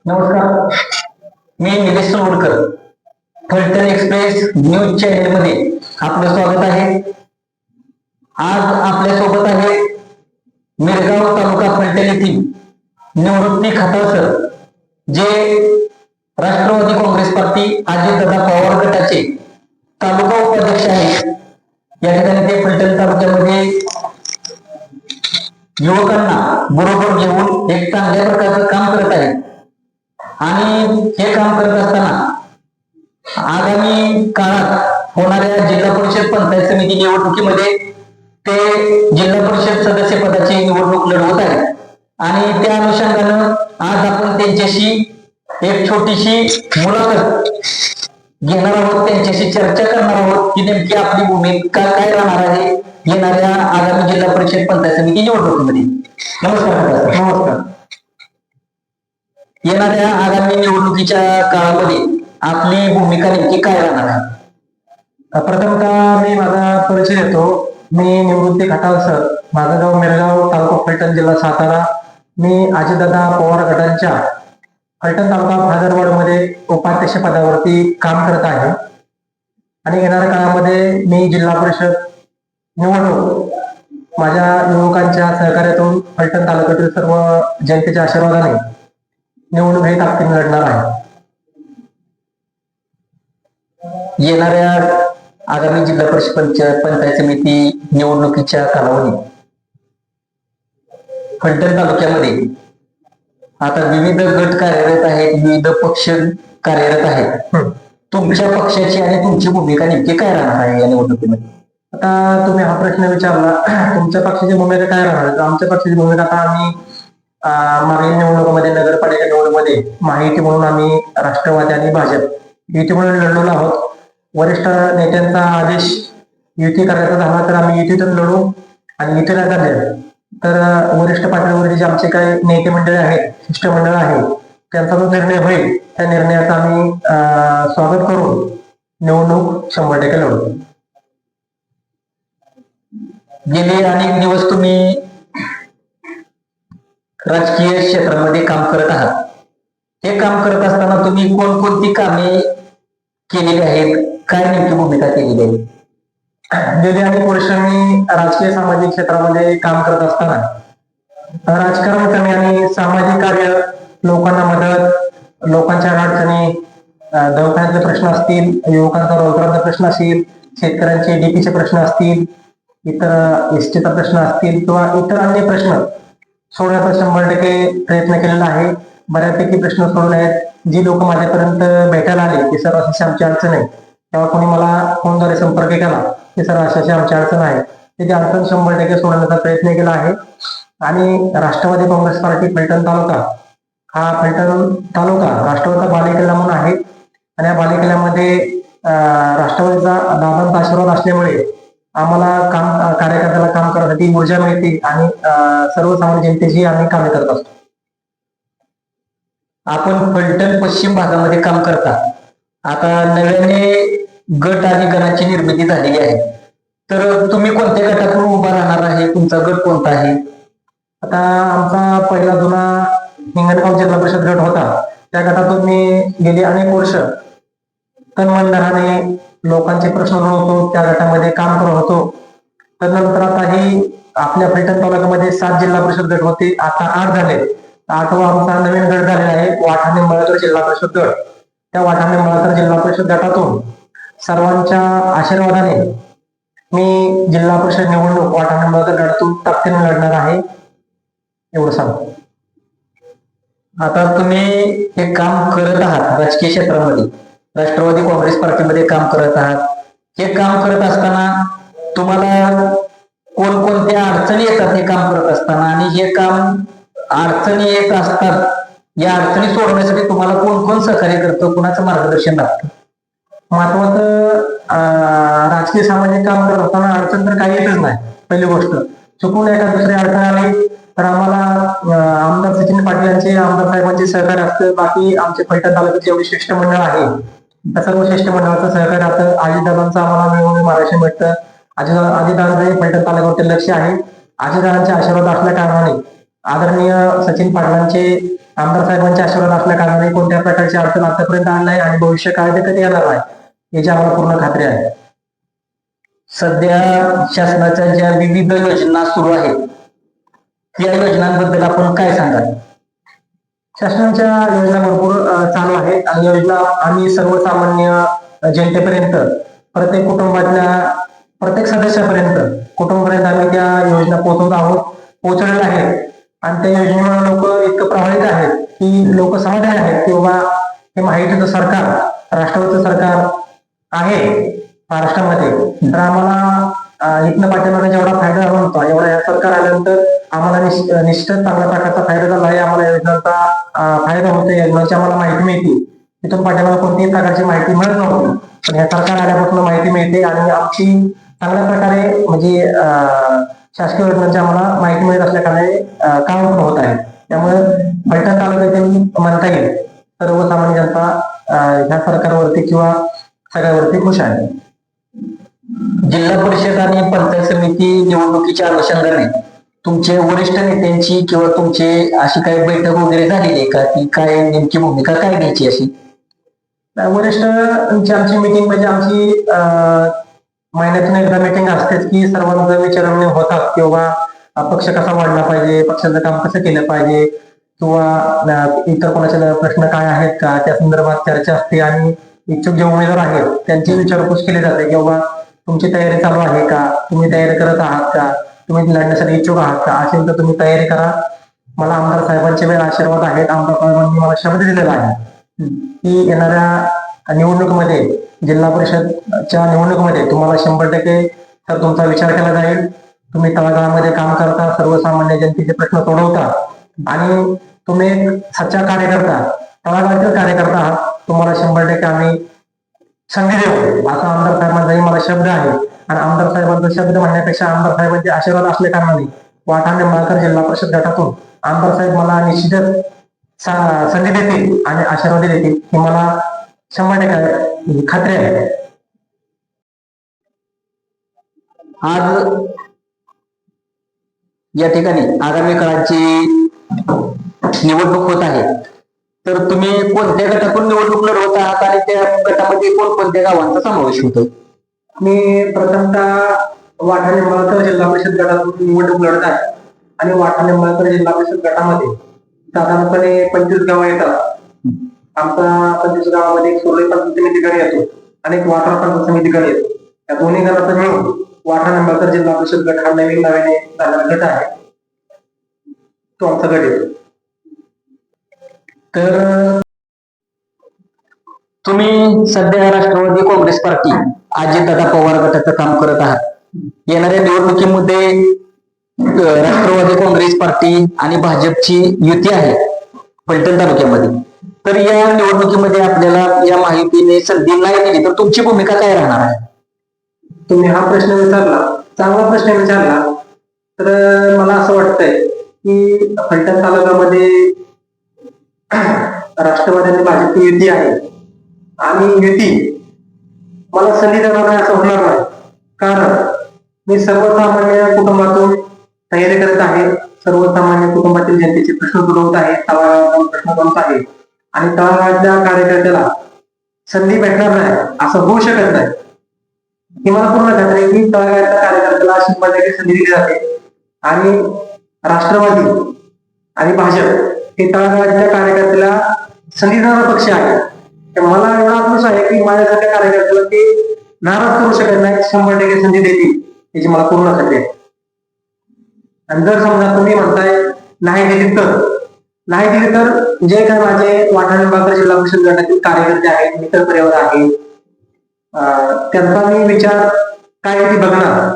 नमस्कार, मी Nilesh Sodkar. Phaltan express news channel मध्ये आपलं स्वागत आहे. आज आपल्या सोबत आहे मिरगाव तालुका फलटण येथील निवृत्ती खताळ सर, जे राष्ट्रवादी काँग्रेस पार्टी अजितदादा पवार गटाचे तालुका उपाध्यक्ष आहेत. या ठिकाणी ते फलटण तालुक्यामध्ये युवकांना बरोबर घेऊन एक चांगल्या प्रकारचं काम करत आहेत. आणि हे काम करत असताना आगामी काळात होणाऱ्या जिल्हा परिषद पंचायत समिती निवडणुकीमध्ये ते जिल्हा परिषद सदस्य पदाची निवडणूक लढवत आहेत. आणि त्या अनुषंगानं आज आपण त्यांच्याशी एक छोटीशी मुलाखत घेणार आहोत, त्यांच्याशी चर्चा करणार आहोत की नेमकी आपली भूमिका काय राहणार आहे येणाऱ्या आगामी जिल्हा परिषद पंचायत समिती निवडणुकीमध्ये. नमस्कार. नमस्कार. येणाऱ्या आगामी निवडणुकीच्या काळामध्ये आपली भूमिका नेमकी काय राहणार आहे? प्रथमतः मी माझा परिचय देतो. मी निवृत्ती खताळ सर, माझं गाव मिरगाव, तालुका फलटण, जिल्हा सातारा. मी अजितदादा पवार गटांच्या फलटण तालुका भादरवाड मध्ये उपाध्यक्ष पदावरती काम करत आहे. आणि येणाऱ्या काळामध्ये मी जिल्हा परिषद निवडणूक माझ्या युवकांच्या सहकार्यातून फलटण तालुक्यातील सर्व जनतेच्या आशीर्वादाने निवडणूक हे ताकदीने लढणार आहे. येणाऱ्या आगामी जिल्हा परिषद पंचायत समिती निवडणुकीच्या कालावधीत फलटण तालुक्यामध्ये आता विविध गट कार्यरत आहेत, विविध पक्ष कार्यरत आहेत. तुमच्या पक्षाची आणि तुमची भूमिका नेमकी काय राहणार आहे या निवडणुकीमध्ये? आता तुम्ही हा प्रश्न विचारला, तुमच्या पक्षाची भूमिका काय राहणार आहे? आमच्या पक्षाची भूमिका, आता आम्ही मागील निवडणुकीमध्ये नगरपालिका निवडणुकीमध्ये महायुती म्हणून आम्ही राष्ट्रवादी आणि भाजप युती म्हणून लढलेलो आहोत. वरिष्ठ नेत्यांचा आदेश युती करायचा झाला तर आम्ही युतीतून लढू, आणि युती नाही झाले तर वरिष्ठ पातळीवरचे जे आमचे काही नेते मंडळी आहेत, शिष्टमंडळ आहे, त्यांचा जो निर्णय होईल त्या निर्णयाचं आम्ही स्वागत करून निवडणूक 100% लढू. गेले अनेक दिवस तुम्ही राजकीय क्षेत्रामध्ये काम करत आहात. हे काम करत असताना तुम्ही कोणकोणती कामे केलेली आहेत, काय नेमकी भूमिका केलेली आहे? गेली अनेक वर्ष मी राजकीय सामाजिक क्षेत्रामध्ये काम करत असताना राजकारण करणे आणि सामाजिक कार्य, लोकांना मदत, लोकांच्या अडचणी, दवाखान्याचे प्रश्न असतील, युवकांचा रोजगाराचा प्रश्न असतील, शेतकऱ्यांचे डीपीचे प्रश्न असतील, इतर एसटीचा प्रश्न असतील किंवा इतर अन्य प्रश्न सोडण्याचा 100% प्रयत्न केलेला आहे. बऱ्यापैकी प्रश्न सोडवले आहेत. जी लोक माझ्यापर्यंत भेटायला आले की सर अशी आमची अडचण आहे, तेव्हा कोणी मला फोनद्वारे संपर्क केला की सर अशी आमची अडचण आहे, ती अडचण 100% सोडवण्याचा प्रयत्न केला आहे. आणि राष्ट्रवादी काँग्रेस पार्टी फलटण तालुका, हा फलटण तालुका राष्ट्रवादीचा बालेकिल्ला म्हणून आहे. आणि या बालेकिल्ल्यामध्ये राष्ट्रवादीचा दादांचा आशीर्वाद असल्यामुळे आम्हाला कार्यकर्त्याला काम करण्यासाठी ऊर्जा मिळते आणि सर्वसामान्य जनतेची आम्ही कामे करत असतो. आपण फलटण पश्चिम भागामध्ये काम करता. आता नव्याने गट आणि गणाची निर्मिती झालेली आहे, तर तुम्ही कोणत्या गटातून उभा राहणार आहे? तुमचा गट कोणता आहे? आता आमचा पहिला जुना हिंगणगाव जिल्हा परिषद गट होता. त्या गटातून मी गेली अनेक वर्ष तनमनधनाने लोकांचे प्रश्न सोडवतो, त्या गटामध्ये काम करत होतो. त्यानंतर आता ही आपल्या फलटण तालुक्यामध्ये 7 जिल्हा परिषद गट होते, आता 8 झाले. 8वा आमचा नवीन गट झालेला आहे, वाठाणे मळकर जिल्हा परिषद गट. त्या वाठाणे मळकर जिल्हा परिषद गटातून सर्वांच्या आशीर्वादाने मी जिल्हा परिषद निवडणूक वाठाणे मळकर गटातून ताकदीने लढणार आहे, एवढं सांगतो. आता तुम्ही हे काम करत आहात राजकीय क्षेत्रामध्ये, राष्ट्रवादी काँग्रेस पार्टीमध्ये काम करत आहात. हे काम करत असताना तुम्हाला कोणकोणत्या अडचणी येतात हे काम करत असताना, आणि हे काम अडचणी येत असतात, या अडचणी सोडवण्यासाठी तुम्हाला कोण कोण सहकार्य करतं, कुणाचं मार्गदर्शन लागतं? महत्वाचं, राजकीय सामाजिक काम करत असताना अडचण तर काही येतच नाही. पहिली गोष्ट, चुकून एका दुसरी अडचण आली तर आम्हाला आमदार सचिन पाटील यांचे, आमदार साहेबांचे सहकार्य असतं. बाकी आमचे फलटण तालुक्याचे जेवढे शिष्टमंडळ आहे त्या सर्व शिष्टमंडळाचं सहकार्य असतं. अजितदादांचं आम्हाला मिळून मार्गदर्शन भेटतं. अजितदादांचे फलटण तालुक्यावरती लक्ष आहे. अजितदादांचे आशीर्वाद असल्या कारणाने आदरणीय सचिन पाटलांचे आमदार साहेबांचे आशीर्वाद असल्या कारणाने कोणत्या प्रकारची अडचण आतापर्यंत आली नाही आणि भविष्य काळात कधी येणार नाही याची आम्हाला पूर्ण खात्री आहे. सध्या शासनाच्या ज्या विविध योजना सुरू आहेत या योजनांबद्दल आपण काय सांगाल? शासनाच्या योजना भरपूर चालू आहेत आणि योजना आम्ही सर्वसामान्य जनतेपर्यंत प्रत्येक कुटुंबातल्या प्रत्येक सदस्यापर्यंत कुटुंबापर्यंत आम्ही त्या योजना पोहोचवलेल्या आहेत आणि त्या योजनेमुळे लोक इतकं प्रभावित आहेत की लोक समाधानी आहेत की बाबा हे माहितीचं सरकार, राष्ट्रवादीचं सरकार आहे महाराष्ट्रामध्ये, तर आम्हाला इथनं पाठीमागे जेवढा फायदा झाला होता एवढा या सरकार आल्यानंतर आम्हाला निश्चित चांगल्या प्रकारचा फायदा झाला आहे. आम्हाला योजनांचा फायदा होतो, योजनांची आम्हाला माहिती मिळते. तिथून पाठीमागे कोणत्याही प्रकारची माहिती मिळत नव्हती, पण या सरकार आल्यापासून माहिती मिळते आणि आमची चांगल्या प्रकारे म्हणजे शासकीय योजनांची आम्हाला माहिती मिळत असल्या कारणाने काम पण होत आहे. त्यामुळे फलटण तालुक्यातील म्हणता येईल सर्वसामान्य जनता ह्या सरकारवरती किंवा सगळ्यावरती खुश आहे. जिल्हा परिषद आणि पंचायत समिती निवडणुकीच्या अनुषंगाने तुमचे वरिष्ठ नेत्यांची किंवा तुमचे अशी काही बैठक वगैरे झालेली आहे का, की काय नेमकी भूमिका काय घ्यायची अशी? वरिष्ठांची आमची मीटिंग म्हणजे आमची महिन्यातून एकदा मीटिंग असतेच की सर्वांचं विचारणे होतात की बाबा पक्ष कसा वाढला पाहिजे, पक्षाचं काम कसं केलं पाहिजे किंवा इतर कोणाचे प्रश्न काय आहेत का त्या संदर्भात चर्चा असते आणि इच्छुक जे उमेदवार आहेत त्यांची विचारपूस केली जाते की बाबा तुमची तयारी चालू आहे का, तुम्ही तयारी करत आहात का, तुम्ही लढण्यासाठी इच्छुक आहात का, असेल तर तुम्ही तयारी करा. मला आमदार साहेबांचे वेळ आशीर्वाद आहेत. आमदार साहेबांनी मला शब्द दिलेला आहे की येणाऱ्या निवडणुकीमध्ये जिल्हा परिषदच्या निवडणुकीमध्ये तुम्हाला 100% तर तुमचा विचार केला जाईल. तुम्ही तळागाळामध्ये काम करता, सर्वसामान्य जनतेचे प्रश्न सोडवता आणि तुम्ही एक सच्चा कार्यकर्ता, तळागाळातील कार्यकर्ता आहात. तुम्हाला 100% आम्ही संधी देऊ असा आमदार साहेबांचाही मला शब्द आहे. आणि आमदार साहेबांचा शब्द म्हणण्यापेक्षा आमदार साहेबांचे आशीर्वाद असल्या कारणाने वाठार निंबाळकर जिल्हा परिषद गटातून आमदार साहेब मला निश्चितच संधी देतील आणि आशीर्वाद देतील ही मला 100% खात्री आहे. आज या ठिकाणी आगामी काळाची निवडणूक होत आहे, तर तुम्ही कोणत्या गटातून निवडणूक लढवत आहात आणि त्या गटामध्ये कोणत्या गावांचा समावेश होतो? मी प्रथमतः वाठार निंबाळकर जिल्हा परिषद गटातून निवडणूक लढत आहे आणि वाठार निंबाळकर जिल्हा परिषद गटामध्ये साधारणपणे 25 गावं येतात. आमचा 25 गावामध्ये एक सुरळी पंचायत समिती गण येतो आणि एक वाठार पंचायत समिती गण येतो. या दोन्ही गणाचा मिळून वाठार निंबाळकर जिल्हा परिषद गट हा नवीन नव्याने झालेला गट आहे, तो आमचा गट येतो. तर तुम्ही सध्या राष्ट्रवादी काँग्रेस पार्टी अजितदादा पवार गटाचं काम करत आहात. येणाऱ्या निवडणुकीमध्ये राष्ट्रवादी काँग्रेस पार्टी आणि भाजपची युती आहे फलटण तालुक्यामध्ये. तर या निवडणुकीमध्ये आपल्याला या महायुतीने संधी नाही दिली तर तुमची भूमिका काय राहणार आहे? तुम्ही हा प्रश्न विचारला, चांगला प्रश्न विचारला. तर मला असं वाटतंय की फलटण तालुक्यामध्ये राष्ट्रवादी आणि भाजपची युती आहे आणि युती मला संधी देणार नाही असं होणार नाही. कारण मी सर्वसामान्य कुटुंबातून तयारी करत आहे, सर्वसामान्य कुटुंबातील जनतेचे प्रश्न सोडवत आहे, तळागाळातून प्रश्न सोडवत आहे आणि तळागाळातल्या कार्यकर्त्याला संधी भेटणार नाही असं होऊ शकत नाही. ही मला पूर्ण खात्री आहे की तळागाळातल्या कार्यकर्त्याला 100% संधी दिली जाते आणि राष्ट्रवादी आणि भाजप हे तळागाळातल्या कार्यकर्त्याला संधी देणारा पक्ष आहे. मला एवढा आत्मविश्वास आहे की माझ्यासारख्या कार्यकर्त्याला ते नाराज करू शकत नाही, 100% संधी देतील याची मला पूर्ण खात्री आहे. आणि जर समजा तुम्ही म्हणताय नाही दिली तर जे काय माझे वाठार निंबाळकर जिल्हा परिषद गटातील कार्यकर्ते आहेत, मित्र परिवार आहेत, त्यांचा मी विचार काय ती बघणार,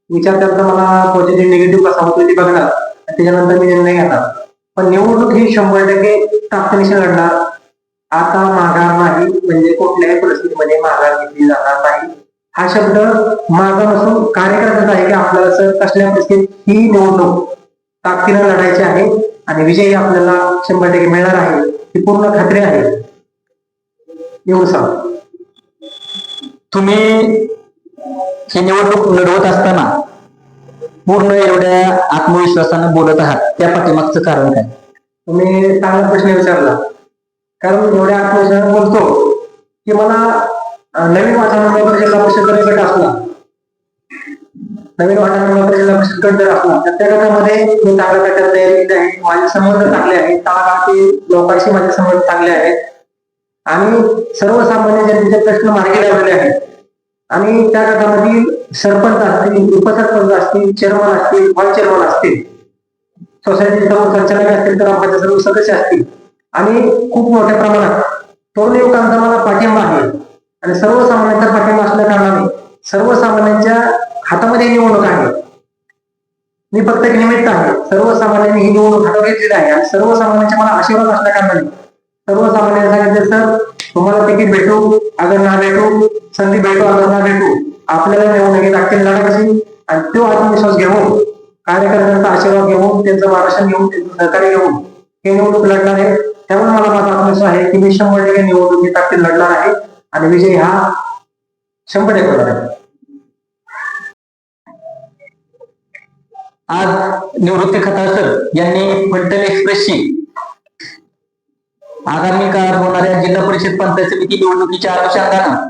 विचार त्यांचा मला पॉझिटिव्ह निगेटिव्ह कसा होतो ते बघणार आणि त्याच्यानंतर मी निर्णय घेणार. पण निवडणूक ही 100% ताकदीने लढणार. आता माघार नाही, म्हणजे कुठल्याही परिस्थितीमध्ये माघार घेतली जाणार नाही. हा शब्द माझा नसून कार्यकर्त्याचा आहे की आपल्याला सर कसल्या परिस्थितीत ही निवडणूक ताकदीने लढायची आहे आणि विजयी आपल्याला 100% मिळणार आहे ही पूर्ण खात्री आहे. एवढं सांग. तुम्ही ही निवडणूक लढवत असताना पूर्ण एवढ्या आत्मविश्वासाने बोलत आहात, त्या पाठीमागचं कारण काय? तुम्ही चांगला प्रश्न विचारला. कारण एवढ्या आत्मविश्वासाने बोलतो की मला नवीन वाटाणा जिल्हा परिषद जर गट असला, नवीन वाटाणा जिल्हा परिषद गट जर असला तर त्या गटामध्ये मी चांगल्या प्रकारे तयारी केली आहे. माझे संबंध चांगले आहेत, तळागाळातील लोकांशी माझे संबंध चांगले आहेत आणि सर्वसामान्य जनतेचे प्रश्न मार्गी लावलेले आहेत. आणि त्या गटामधील सरपंच असतील, उपसरपंच असतील, चेअरमन असतील, व्हाईस चेअरमन असतील, सोसायटी सर्व संचालक असतील, तर आपले सर्व सदस्य असतील आणि खूप मोठ्या प्रमाणात तरुण युवकांचा मला पाठिंबा आहे. आणि सर्वसामान्यांचा पाठिंबा असल्या कारणाने सर्वसामान्यांच्या हातामध्ये निवडणूक आहे. मी फक्त एक निमित्त आहे. सर्वसामान्यांनी ही निवडणूक हातात घेतलेली आहे आणि सर्वसामान्यांचे मला आशीर्वाद असल्या कारणाने सर्वसामान्यांनी सांगितले, सर तुम्हाला तिकीट भेटू अगर ना भेटू, संधी भेटू अगर ना भेटू, आपल्याला निवडणुकीत लागतील लढा कशी. आणि तो आत्मविश्वास घेऊन, कार्यकर्त्यांचा आशीर्वाद घेऊन, त्यांचं मार्गदर्शन घेऊन, त्यांचं सहकार्य घेऊन हे निवडणूक लढणार आहे. त्यामुळे मला माझा आत्मविश्वास आहे की मी 100% निवडणुकीत ताकदीने लढणार आहे आणि विजय हा 100% होणार आहे. आज निवृत्ती खताळकर यांनी फलटण एक्सप्रेसची आगामी काळात होणाऱ्या जिल्हा परिषद पंचायत समिती निवडणुकीच्या अनुषंगानं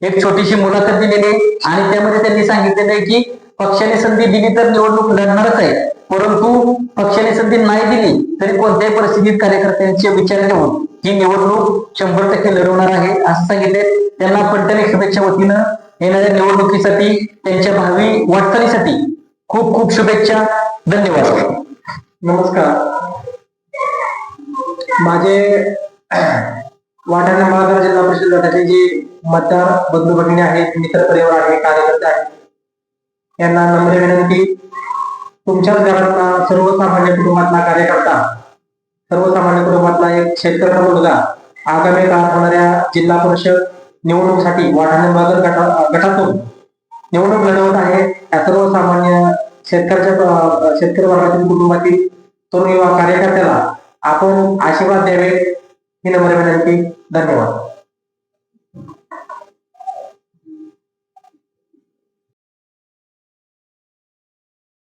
एक छोटीशी मुलाखत दिलेली आहे आणि त्यामध्ये त्यांनी सांगितलेलं आहे की पक्षाने संधी दिली तर निवडणूक लढणारच आहे, परंतु पक्षाने संधी नाही दिली तरी कोणत्याही परिस्थितीत कार्यकर्त्यांचे विचार घेऊन ही निवडणूक 100% लढवणार आहे असं सांगितले. त्यांना फलटण एक्सप्रेसच्या वतीनं येणाऱ्या निवडणुकीसाठी, त्यांच्या भावी वाटचालीसाठी खूप खूप शुभेच्छा. धन्यवाद. नमस्कार. माझे वाटाणा महानगर जिल्हा परिषद गटाचे जे मतदार बंधू भगिनी आहेत, मित्र परिवार आहे, कार्यकर्ते आहेत, यांना नम्र विनंती, तुमच्याच घरातला सर्वसामान्य कुटुंबातला कार्यकर्ता, सर्वसामान्य कुटुंबातला एक शेतकऱ्याचा मुलगा आगामी काळात होणाऱ्या जिल्हा परिषद निवडणुकीसाठी वाटाणा महानगर गटातून निवडणूक लढवत आहे. या सर्वसामान्य शेतकरी वर्गातील कुटुंबातील तरुण युवा कार्यकर्त्याला आपण आशीर्वाद द्यावे ही नम्र विनंती. धन्यवाद.